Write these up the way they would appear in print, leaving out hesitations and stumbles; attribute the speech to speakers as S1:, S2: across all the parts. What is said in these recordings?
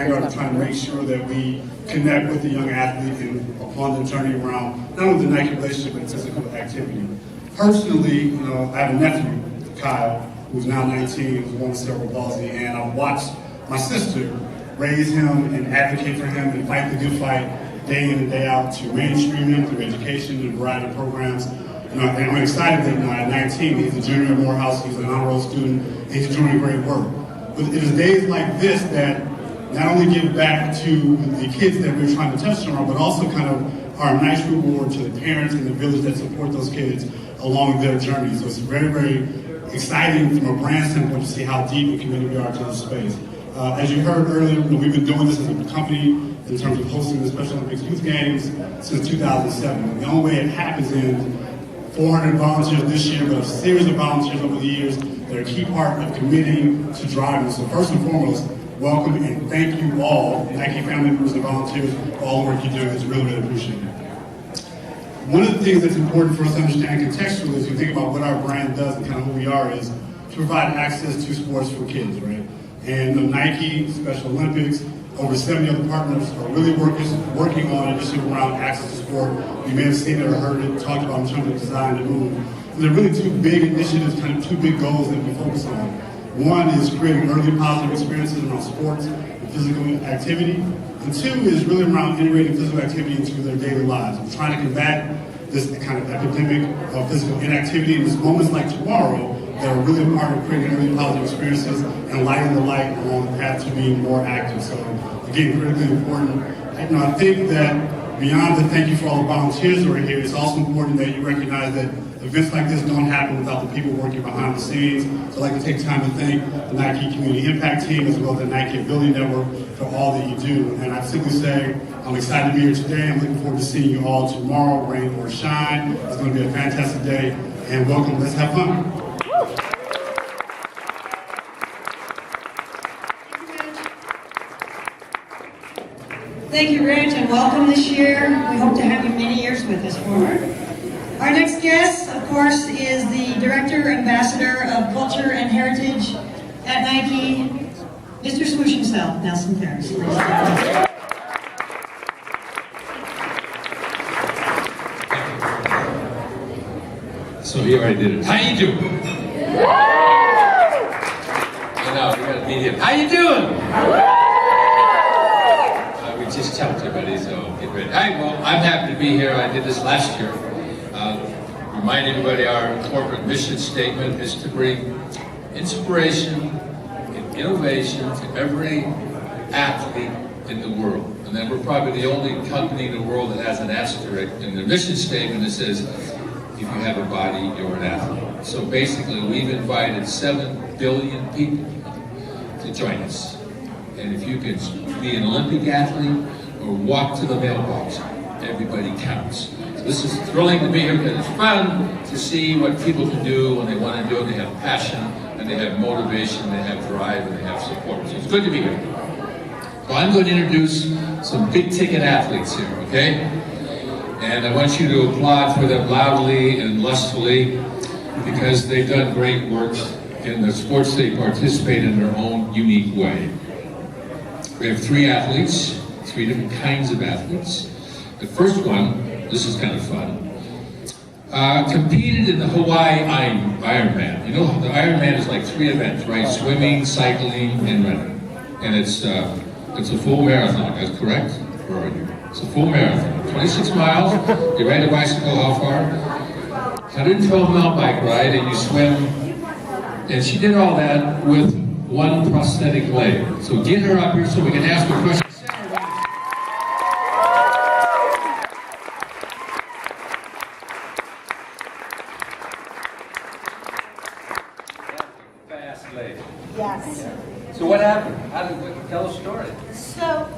S1: vanguard of trying to make sure that we connect with the young athlete and upon the journey around not only the Nike relationship but physical activity. Personally, I have a nephew, Kyle, who's now 19, who's born with cerebral palsy, and I've watched my sister raise him and advocate for him and fight the good fight day in and day out to mainstream him through education and a variety of programs. And I'm excited that at 19, he's a junior at Morehouse, he's an honor roll student, and he's doing great work. But it is days like this that not only give back to the kids that we're trying to touch on, but also kind of are a nice reward to the parents and the village that support those kids along their journey. So it's very, very exciting from a brand standpoint to see how deep and committed we are to this space. As you heard earlier, we've been doing this as a company in terms of hosting the Special Olympics Youth Games since 2007. The only way it happens is 400 volunteers this year, but a series of volunteers over the years that are a key part of committing to driving. So first and foremost, welcome and thank you all, Nike family members and volunteers, for all the work you do. It's really, really appreciated. One of the things that's important for us to understand contextually as we think about what our brand does and kind of who we are is to provide access to sports for kids, right? And the Nike Special Olympics, over 70 other partners are really working on an issue around access to sport. You may have seen it or heard it talked about in terms of design and move. And there are really two big initiatives, kind of two big goals that we focus on. One is creating early positive experiences around sports and physical activity. And two is really around integrating physical activity into their daily lives. We're trying to combat this kind of epidemic of physical inactivity in these moments like tomorrow that are really a part of creating really positive experiences and lighting the light along the path to being more active. So again, critically important. I think that beyond the thank you for all the volunteers who are here, it's also important that you recognize that events like this don't happen without the people working behind the scenes. So I'd like to take time to thank the Nike Community Impact Team as well as the Nike Ability Network for all that you do. And I'd simply say, I'm excited to be here today. I'm looking forward to seeing you all tomorrow, rain or shine. It's going to be a fantastic day. And welcome, let's have fun.
S2: Thank you, Rich, and welcome this year. We hope to have you many years with us forward. Our next guest, of course, is the Director Ambassador of Culture and Heritage at Nike, Mr. Swoosh himself, Nelson Ferris.
S3: So he already did it. How you doing? I know, we gotta meet him. How you doing? We just jumped everybody, so get ready. Hi, well, I'm happy to be here. I did this last year. Remind everybody our corporate mission statement is to bring inspiration and innovation to every athlete in the world. And then we're probably the only company in the world that has an asterisk in their mission statement that says, if you have a body, you're an athlete. So basically, we've invited 7 billion people to join us. And if you can be an Olympic athlete or walk to the mailbox, everybody counts. So this is thrilling to be here because it's fun to see what people can do when they want to do it. They have passion, and they have motivation, they have drive, and they have support. So it's good to be here. So I'm going to introduce some big-ticket athletes here, okay? And I want you to applaud for them loudly and lustfully because they've done great work in the sports they participate in their own unique way. We have 3 athletes, 3 different kinds of athletes. The first one, this is kind of fun, competed in the Hawaii Ironman. You know, the Ironman is like 3 events, right? Swimming, cycling, and running. And it's a full marathon, that's correct? Where are you? It's a full marathon, 26 miles. You ride a bicycle, how far? 112-mile bike ride, and you swim. And she did all that with 1 prosthetic leg. So get her up here so we can ask her questions. Fast leg.
S4: Yes.
S3: So what happened? Tell a story.
S4: So,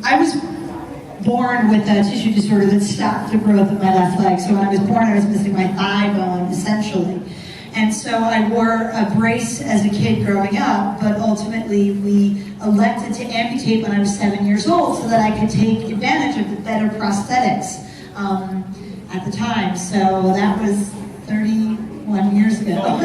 S4: I was born with a tissue disorder that stopped the growth of my left leg. So when I was born, I was missing my thigh bone, essentially. And so I wore a brace as a kid growing up, but ultimately we elected to amputate when I was 7 years old so that I could take advantage of the better prosthetics at the time. So that was 31 years ago.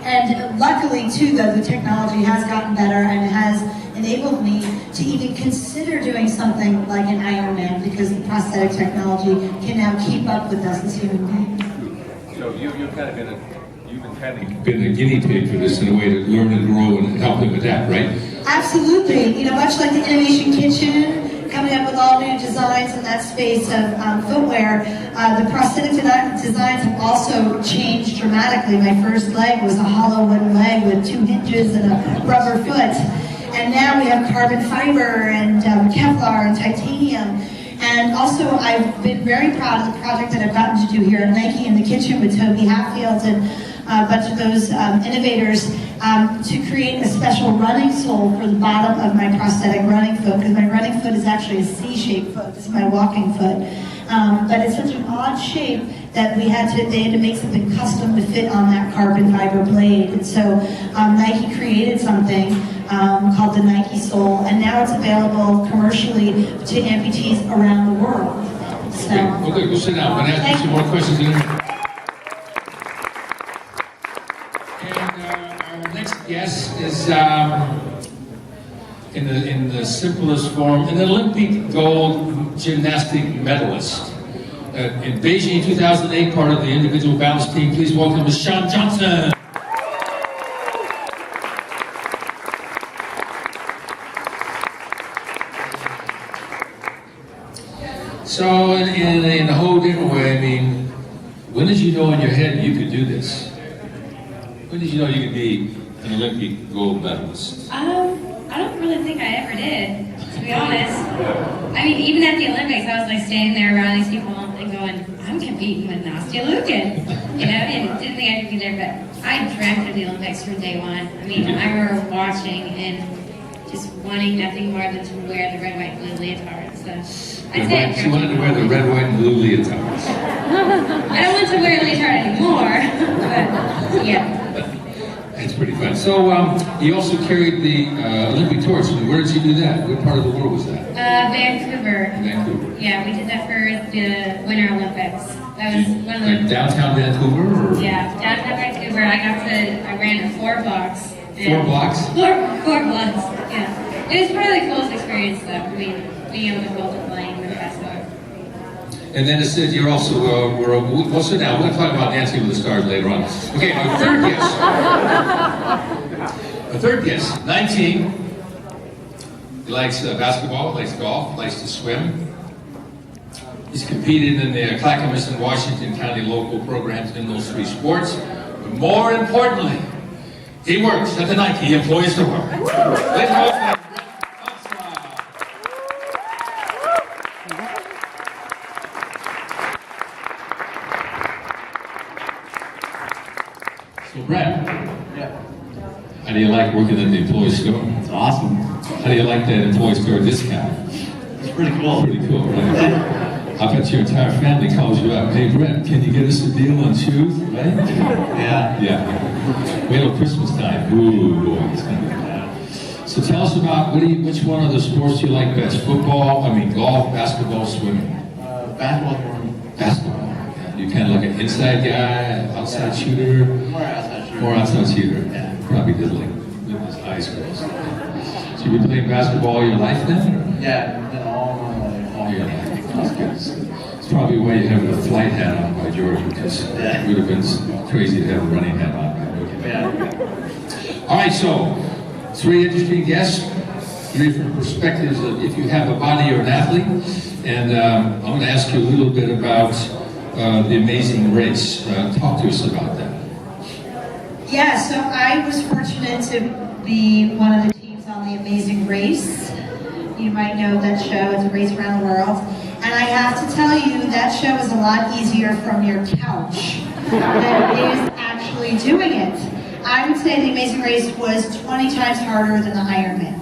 S4: And luckily, too, though, the technology has gotten better and has enabled me to even consider doing something like an Ironman because the prosthetic technology can now keep up with us as human beings.
S3: So you've kind of been a guinea pig for this in a way to learn and grow and help him adapt, right?
S4: Absolutely. You know, much like the Innovation Kitchen, coming up with all new designs in that space of footwear, the prosthetic designs have also changed dramatically. My first leg was a hollow wooden leg with 2 hinges and a rubber foot. And now we have carbon fiber and Kevlar and titanium. And also, I've been very proud of the project that I've gotten to do here at Nike in the Kitchen with Toby Hatfield and a bunch of those innovators to create a special running sole for the bottom of my prosthetic running foot, because my running foot is actually a C-shaped foot. This is my walking foot. But it's such an odd shape that they had to make something custom to fit on that carbon fiber blade. And so Nike created something called the Nike Sole, and now it's available commercially to amputees around the world. So,
S3: Okay, we'll sit down. I'm going to ask you some more questions in a minute. Our next guest is, in the simplest form, an Olympic gold gymnastic medalist. In Beijing 2008, part of the individual balance team. Please welcome Shawn Johnson. So, in a whole different way, I mean, when did you know in your head you could do this? When did you know you could be an Olympic gold medalist?
S5: I don't really think I ever did, to be honest. I mean, even at the Olympics, I was like standing there around these people and going, I'm competing with Nastia Lukin. You know, and didn't think I could be there, but I dreamt of the Olympics from day one. I mean, I remember watching and just wanting nothing more than to wear the red, white, blue leotard. So I'd say
S3: She wanted to wear the red, white, and blue leotards.
S5: I don't want to wear a leotard anymore, but yeah.
S3: That's pretty fun. So you also carried the Olympic torch. Where did you do that? What part of the world was that?
S5: Vancouver.
S3: Vancouver.
S5: Yeah, we did that for the Winter Olympics. That was one of the...
S3: Like downtown Vancouver? Or?
S5: Yeah, downtown Vancouver. I ran 4 blocks.
S3: 4 blocks?
S5: 4 blocks, yeah. It was probably the coolest experience, though. I mean, being able to hold the plane with basketball.
S3: And then it said you're also, we'll sit down. We're going to talk about Dancing with the Stars later on. Okay, our third guest. Our third guest, 19. He likes basketball, likes golf, likes to swim. He's competed in the Clackamas and Washington County local programs in those 3 sports. But more importantly, he works at the Nike Employee Store. Ladies and gentlemen, so Brett, how do you like working at the employee store?
S6: It's awesome.
S3: How do you like that employee store discount?
S6: It's pretty cool.
S3: Pretty cool, right? I bet your entire family calls you up. Hey, Brett, can you get us a deal on shoes, right?
S6: Yeah.
S3: Yeah. Wait till Christmas time. Ooh, boy, it's gonna be bad. So tell us about which one of the sports you like best? Football, golf, basketball, swimming.
S6: Basketball's more.
S3: Basketball. Yeah. You kind of like an inside guy, outside shooter.
S6: More outside shooter.
S3: More outside shooter.
S6: Yeah.
S3: Probably did like with his eyes closed. So you've been playing basketball all your life then? Or?
S6: Yeah, been all my life.
S3: All your life. That's good. It's probably why you have a flight hat on by George, because it would have been crazy to have a running hat on.
S6: Yeah.
S3: All right, so 3 interesting guests, 3 different perspectives of if you have a body or an athlete, and I'm going to ask you a little bit about the Amazing Race. Talk to us about that.
S4: Yeah, so I was fortunate to be one of the teams on the Amazing Race. You might know that show. It's a race around the world. And I have to tell you, that show is a lot easier from your couch than it is actually doing it. I would say the Amazing Race was 20 times harder than the Ironman.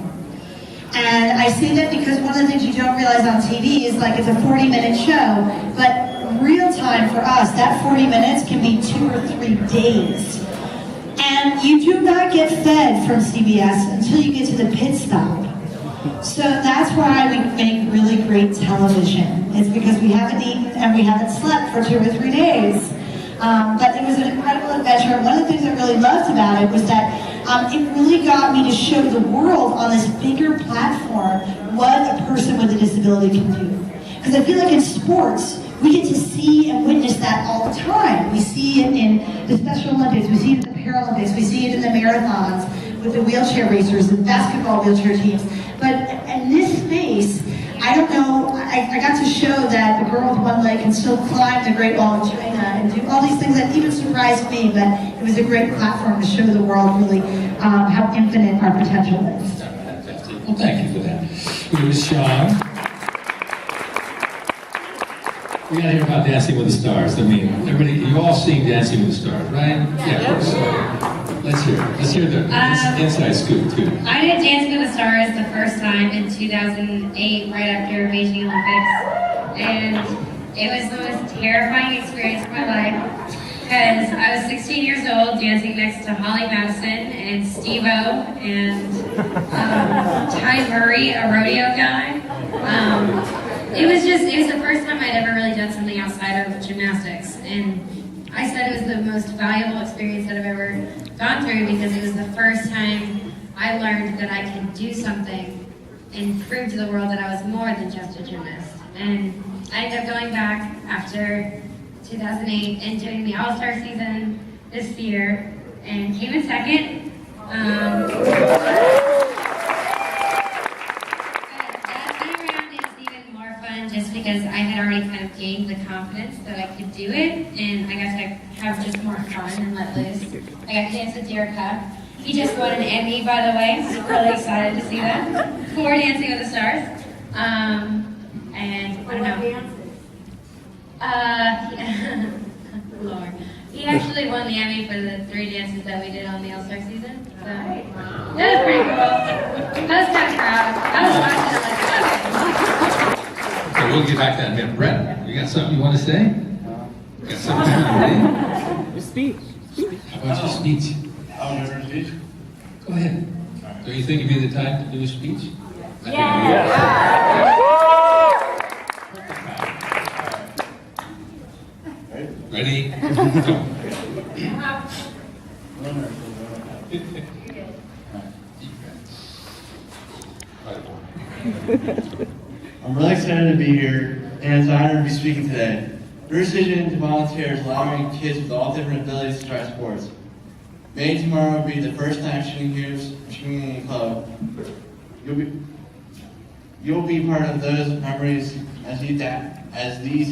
S4: And I say that because one of the things you don't realize on TV is like it's a 40-minute show, but real time for us, that 40 minutes can be 2 or 3 days. And you do not get fed from CBS until you get to the pit stop. So that's why we make really great television. It's because we haven't eaten and we haven't slept for 2 or 3 days. But it was an incredible adventure. One of the things I really loved about it was that it really got me to show the world on this bigger platform what a person with a disability can do. Because I feel like in sports, we get to see and witness that all the time. We see it in the Special Olympics, we see it in the Paralympics, we see it in the marathons with the wheelchair racers, the basketball wheelchair teams. But in this space, I don't know, I got to show that the girl with one leg can still climb the Great Wall of China and do all these things that even surprised me, but it was a great platform to show the world really how infinite our potential is.
S3: Well, thank you for that. Here's Shawn. We gotta hear about Dancing with the Stars. I mean, everybody, you all seen Dancing with the Stars, right? Yeah. So let's hear it. Let's hear the inside scoop too.
S5: I did Dancing with the Stars the first time in 2008, right after Beijing Olympics, and it was the most terrifying experience of my life because I was 16 years old dancing next to Holly Madison and Steve-O and Ty Murray, a rodeo guy. It was the first time I'd ever really done something outside of gymnastics, and I said it was the most valuable experience that I've ever gone through because it was the first time I learned that I could do something and prove to the world that I was more than just a gymnast. And I ended up going back after 2008 and doing the All-Star season this year and came in second. Just because I had already kind of gained the confidence that I could do it, and I got to have just more fun and let loose. I got to dance with Derek. He just won an Emmy, by the way, so really excited to see that, for Dancing with the Stars. And I don't know. Lord. He actually won the Emmy for the 3 dances that we did on the All-Star season. So that was pretty cool. I was kind of proud. I was watching it like that.
S3: So we'll get back to that in a minute. Brett, you got something you want to say? You got something you want to say?
S7: Your speech.
S3: How about your speech?
S6: Oh, your speech?
S3: Go ahead. Don't you think it'd be the time to do a speech?
S7: Yeah.
S3: Ready? Go.
S6: I'm really excited to be here, and it's an honor to be speaking today. Your decision to volunteer is allowing kids with all different abilities to try sports. Maybe tomorrow will be the first time shooting heroes shooting in a club. You'll be part of those memories as these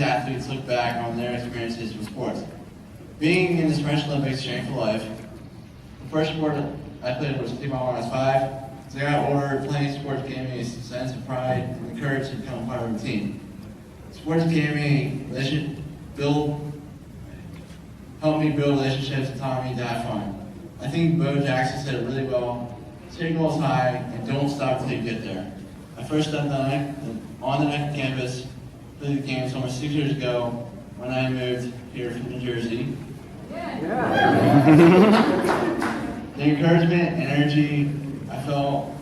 S6: athletes look back on their experiences with sports. Being in the Special Olympics changed for life. The first sport I played was football when I was 5. As I got older, playing sports gave me a sense of pride and the courage to become part of a team. Sports gave me helped me build relationships and taught me to have fun. I think Bo Jackson said it really well. Set your goals high and don't stop until you get there. I first stepped on the next campus for the games almost 6 years ago when I moved here from New Jersey. The encouragement and energy I felt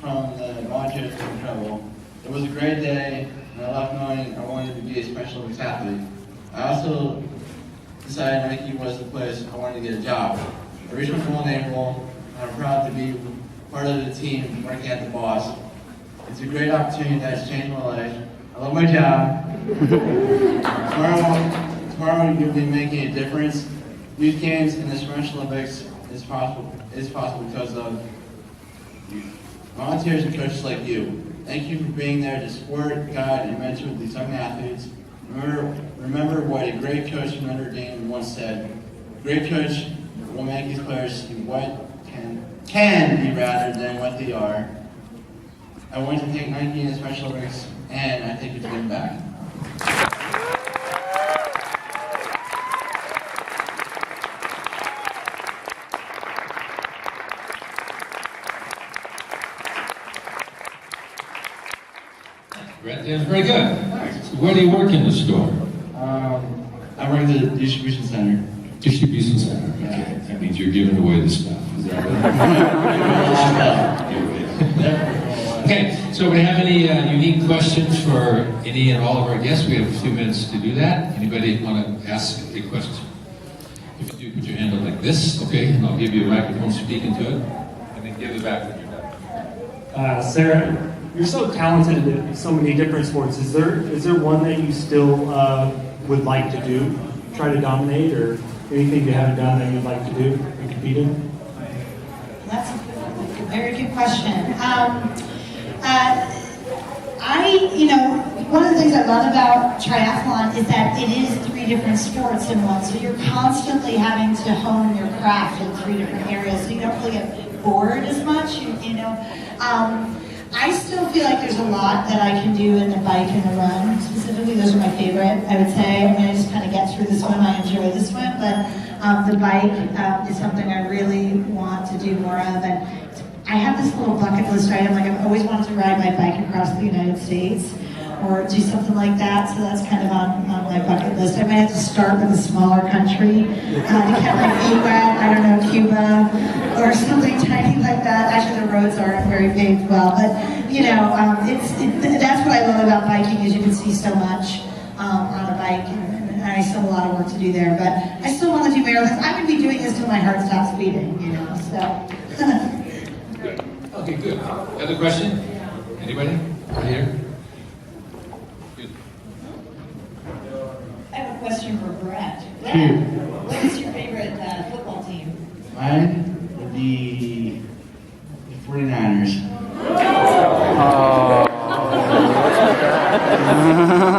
S6: from the volunteers was incredible. It was a great day, and I left knowing I wanted to be a Special Olympics athlete. I also decided Nike was the place I wanted to get a job. I reached my goal in April, and I'm proud to be part of the team working at the Boss. It's a great opportunity that's changed my life. I love my job. Tomorrow you'll be making a difference. Youth Games and the Special Olympics is possible because of you. Volunteers and coaches like you. Thank you for being there to support, guide, and mentor these young athletes. Remember what a great coach from Notre Dame once said. A great coach will make these players see what can be rather than what they are. I want to thank Nike and the Special Olympics, and I think it's giving back.
S3: Brett, that's very good. So where do you work in the store?
S6: I work at the distribution center.
S3: Distribution center. Okay. That means you're giving away the stuff. Is that right? Okay, so we have any unique questions for any and all of our guests? We have a few minutes to do that. Anybody want to ask a question? If you do, put your hand up like this, okay, and I'll give you a microphone, speak into it, and then give it back when you're done.
S8: Sarah, you're so talented in so many different sports. Is there one that you still would like to do? Try to dominate, or anything you haven't done that you'd like to do and compete in?
S4: That's a very good question. One of the things I love about triathlon is that it is 3 different sports in one. So you're constantly having to hone your craft in 3 different areas. So you don't really get bored as much. I still feel like there's a lot that I can do in the bike and the run. Specifically, those are my favorite, I would say. I mean, I just kind of get through the swim. I enjoy the swim, but the bike is something I really want to do more of. And I have this little bucket list item. Like, I've always wanted to ride my bike across the United States or do something like that. So that's kind of on my bucket list. I might have to start with a smaller country to kind of like I don't know, Cuba or something tiny like that. Actually, the roads aren't very paved well, but that's what I love about biking is you can see so much on a bike, and I still have a lot of work to do there. But I still want to do marathons. I'm going to be doing this till my heart stops beating, So.
S3: Okay, good. Other question? Anybody? Right here? Good.
S2: I have a question for Brett. Brett, what is your favorite football team?
S6: Mine would be the 49ers.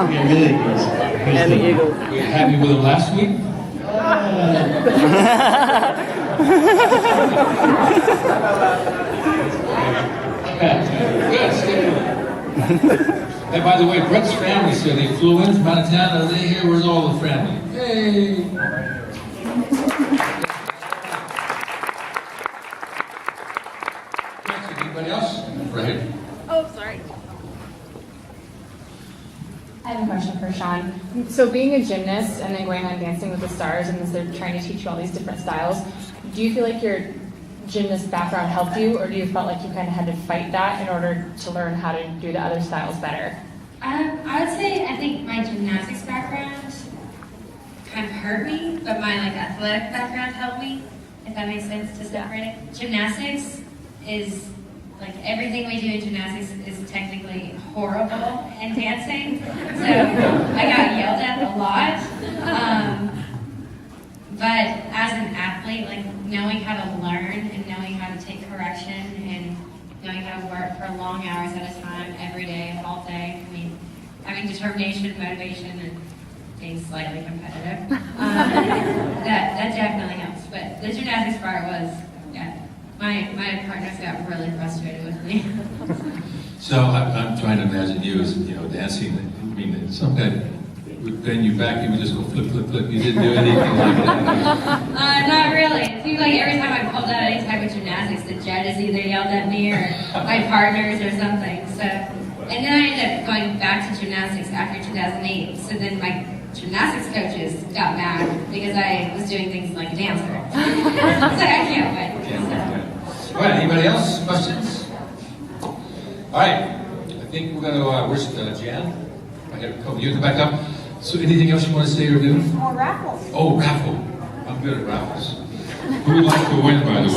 S6: Okay, really good.
S7: And the Eagles.
S3: Were you happy with them last week? Good. And by the way, Brett's family, so they flew in from out of town. Are they here? Where's all the family? Hey! Anybody else? Right here.
S7: Oh, sorry.
S9: I have a question for Shawn. So being a gymnast and then going on Dancing with the Stars and they're trying to teach you all these different styles, do you feel like your gymnast background helped you, or do you felt like you kind of had to fight that in order to learn how to do the other styles better?
S5: I would say I think my gymnastics background kind of hurt me, but my athletic background helped me, if that makes sense to separate it. Gymnastics is everything we do in gymnastics is technically horrible in dancing. So I got yelled at a lot. But as an athlete, knowing how to learn and knowing how to take correction and knowing how to work for long hours at a time, every day, all day, having determination, motivation, and being slightly competitive, that definitely helps. But the gymnastics part was, my partners got really frustrated with me.
S3: So I'm trying to imagine you as dancing. Some guy would bend you back, you would just go flip, flip, flip. You didn't do anything like that.
S5: Not really. It seems like every time I pulled out any type of gymnastics, the judges either yelled at me or my partners or something. So, and then I ended up going back to gymnastics after 2008. So then my gymnastics coaches got mad because I was doing things like a dancer. So I can't win.
S3: All right, anybody else? Questions? All right, I think we're going to, where's Jan? I got a couple, you come back up. So anything else you want to say or do?
S4: More raffles.
S3: Oh, raffle. I'm good at raffles. Who would like to win, by the way?